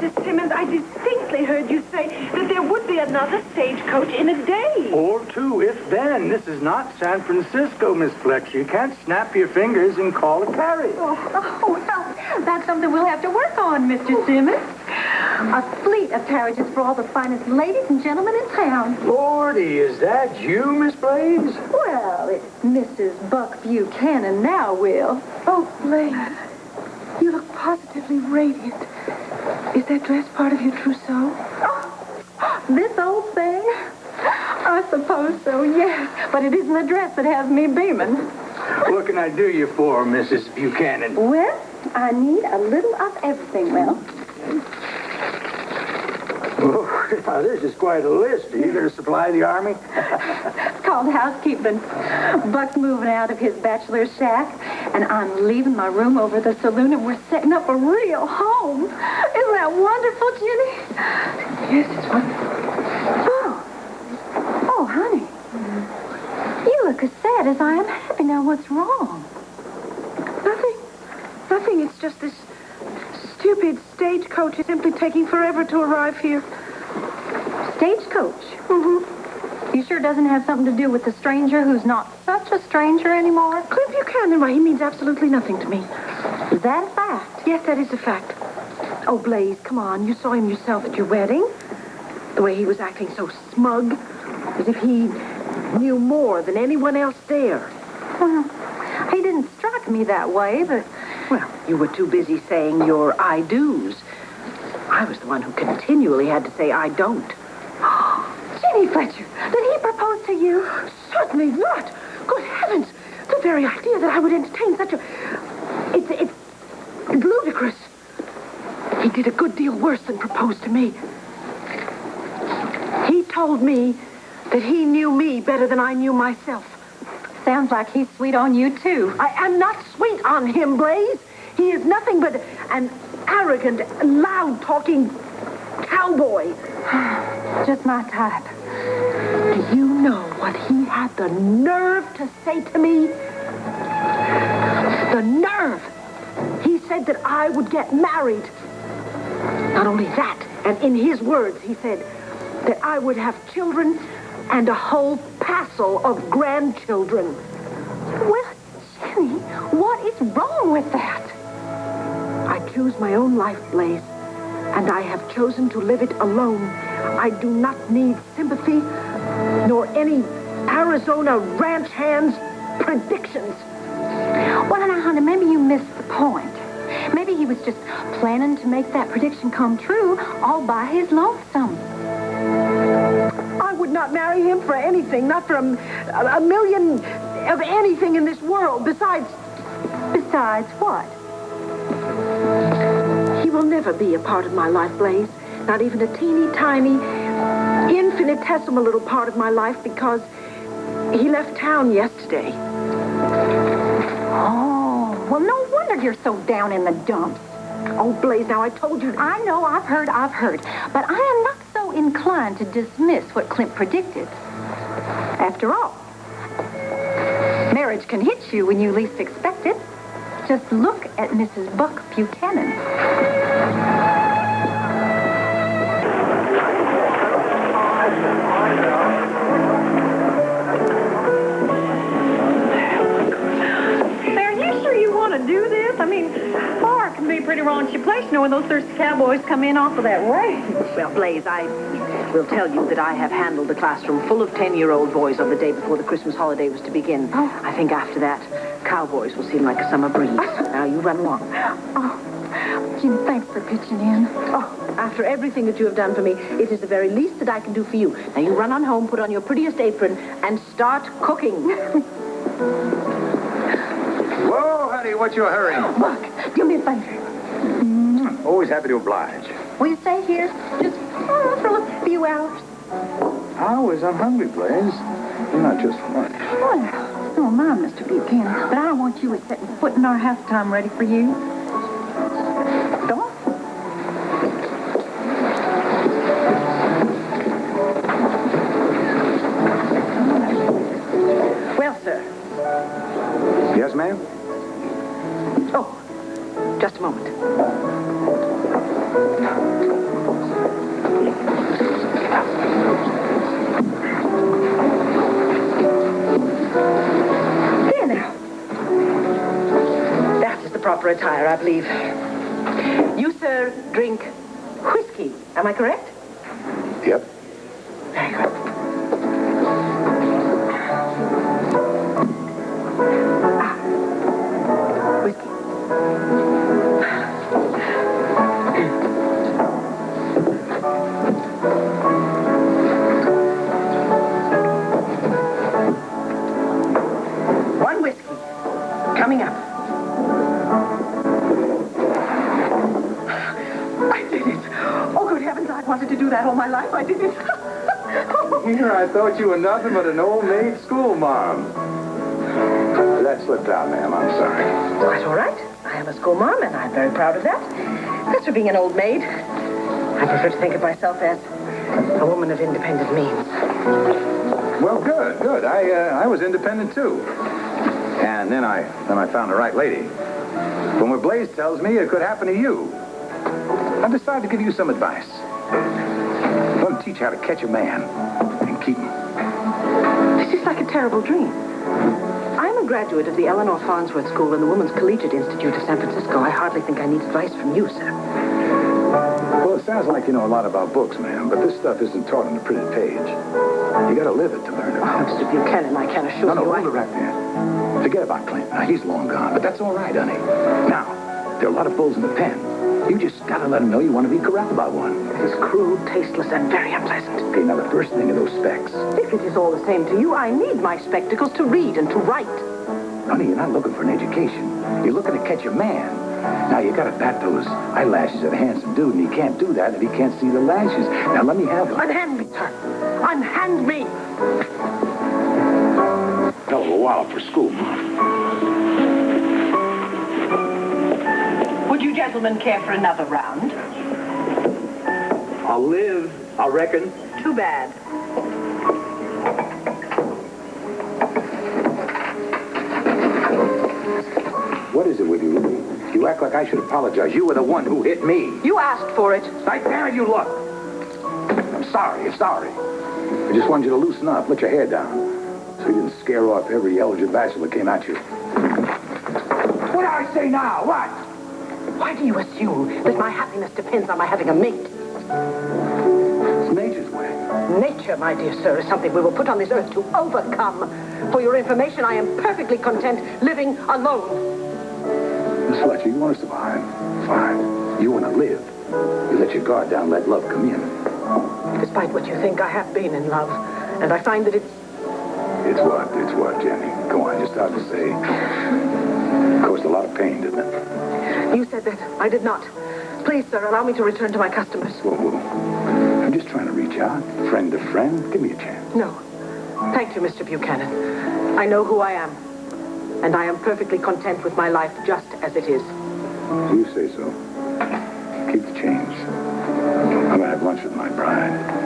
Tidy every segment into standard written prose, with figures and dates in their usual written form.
Mr. Simmons, I distinctly heard you say that there would be another stagecoach in a day. Or two, if then. This is not San Francisco, Miss Fletcher. You can't snap your fingers and call a carriage. Oh, well, that's something we'll have to work on, Mr. Simmons. A fleet of carriages for all the finest ladies and gentlemen in town. Lordy, is that you, Miss Blaze? Well, it's Mrs. Buck Buchanan now, Will. Oh, Blaze, you look positively radiant. Is that dress part of your trousseau? Oh, this old thing? I suppose so, yes. But it isn't the dress that has me beaming. What can I do you for, Mrs. Buchanan? Well, I need a little of everything, Will. Oh, now this is quite a list. Are you going to supply the army? It's called housekeeping. Buck's moving out of his bachelor's shack, and I'm leaving my room over the saloon, and we're setting up a real home. Isn't that wonderful, Ginny? Yes, it's wonderful. Oh, honey. You look as sad as I am happy. Now, what's wrong? Nothing. It's just this stupid stagecoach is simply taking forever to arrive here. Stagecoach? Mm-hmm. You sure doesn't have something to do with the stranger who's not such a stranger anymore? Cliff Buchanan, why, he means absolutely nothing to me. Is that a fact? Yes, that is a fact. Oh, Blaze, come on. You saw him yourself at your wedding. The way he was acting so smug, as if he knew more than anyone else there. He didn't strike me that way, but... Well, you were too busy saying your I do's. I was the one who continually had to say I don't. Ginny Fletcher, did he propose to you? Certainly not. Good heavens. The very idea that I would entertain such a... It's ludicrous. He did a good deal worse than propose to me. He told me that he knew me better than I knew myself. Sounds like he's sweet on you, too. I am not sweet on him, Blaze. He is nothing but an arrogant, loud-talking cowboy. Just my type. Do you know what he had the nerve to say to me? The nerve! He said that I would get married. Not only that, and in his words, he said that I would have children and a whole passel of grandchildren. Well, Ginny, what is wrong with that? I choose my own life, Blaze, and I have chosen to live it alone. I do not need sympathy, nor any Arizona ranch hand's predictions. Well, now, honey, maybe you missed the point. Maybe he was just planning to make that prediction come true all by his lonesome. I would not marry him for anything, not for a million of anything in this world. Besides what? He will never be a part of my life, Blaze. Not even a teeny tiny, infinitesimal little part of my life, because he left town yesterday. Oh, well, no wonder you're so down in the dumps. Oh, Blaze, now I told you... I know, I've heard. But I am not so inclined to dismiss what Clint predicted. After all, marriage can hit you when you least expect it. Just look at Mrs. Buck Buchanan. Do this? I mean, bar can be a pretty raunchy place, knowing those thirsty cowboys come in off of that range. Well, Blaze, I will tell you that I have handled a classroom full of 10-year-old boys on the day before the Christmas holiday was to begin. Oh. I think after that, cowboys will seem like a summer breeze. Now, you run along. Oh, Jim, thanks for pitching in. Oh, after everything that you have done for me, it is the very least that I can do for you. Now, you run on home, put on your prettiest apron, and start cooking. Whoa, honey, what's your hurry? Buck, do me a favor. Always happy to oblige. Will you stay here just for a few hours? Hours? I'm hungry, Blaze. You're not just for lunch. Well, no mind, Mr. Buchanan, but I don't want you setting foot in our house till I'm ready for you. Go on. Well, sir. Yes, ma'am? Oh, just a moment. retire, I believe. You, sir, drink whiskey. Am I correct? Yep. Very good. Whiskey. One whiskey. Coming up. I did it. Oh, good heavens, I wanted to do that all my life. I did it. Here, I thought you were nothing but an old maid school mom. That slipped out, ma'am. I'm sorry. Quite all right. I am a school mom, and I'm very proud of that. As for being an old maid, I prefer to think of myself as a woman of independent means. Well, good. I was independent, too. And then I found the right lady. From what Blaze tells me, it could happen to you. I decided to give you some advice. I'm going to teach you how to catch a man and keep him. This is like a terrible dream. I'm a graduate of the Eleanor Farnsworth School and the Women's Collegiate Institute of San Francisco. I hardly think I need advice from you, sir. Well, it sounds like you know a lot about books, ma'am, but this stuff isn't taught on the printed page. You got to live it to learn it. Oh, Mr. Buchanan, I can assure you. No, hold it right there. Forget about Clint. Now, he's long gone, but that's all right, honey. Now, there are a lot of bulls in the pen. You just got to let them know you want to be corralled by one. It is cruel, tasteless, and very unpleasant. Okay, now the first thing are those specs. If it is all the same to you, I need my spectacles to read and to write. Honey, you're not looking for an education. You're looking to catch a man. Now, you got to bat those eyelashes at a handsome dude, and he can't do that if he can't see the lashes. Now, let me have them. Unhand me, sir. Unhand me. Hell of a while for school, Mom. Would you gentlemen care for another round? I'll live, I reckon. Too bad. What is it with you, Louie? You act like I should apologize. You were the one who hit me. You asked for it. Right there you look. I'm sorry. I just wanted you to loosen up, let your hair down, so you didn't scare off every eligible bachelor that came at you. What do I say now? What? Why do you assume that my happiness depends on my having a mate? It's nature's way. Nature, my dear sir, is something we were put on this earth to overcome. For your information, I am perfectly content living alone. Miss Fletcher, you want to survive? Fine. You want to live. You let your guard down, let love come in. Despite what you think, I have been in love. And I find that it's... It's what, Jenny? Go on, just hard to say. It caused a lot of pain, didn't it? You said that I did not. Please, sir, allow me to return to my customers. Whoa. I'm just trying to reach out. Friend to friend. Give me a chance. No. Thank you, Mr. Buchanan. I know who I am. And I am perfectly content with my life just as it is. You say so. Keep the change. I'm going to have lunch with my bride.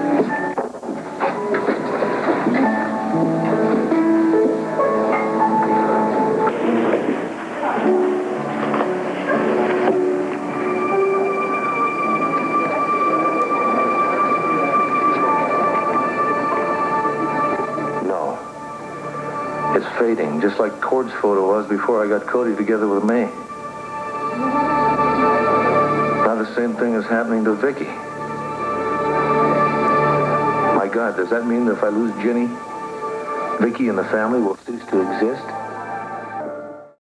It's fading, just like Cord's photo was before I got Cody together with me. Now the same thing is happening to Vicky. My God, does that mean that if I lose Ginny, Vicky and the family will cease to exist?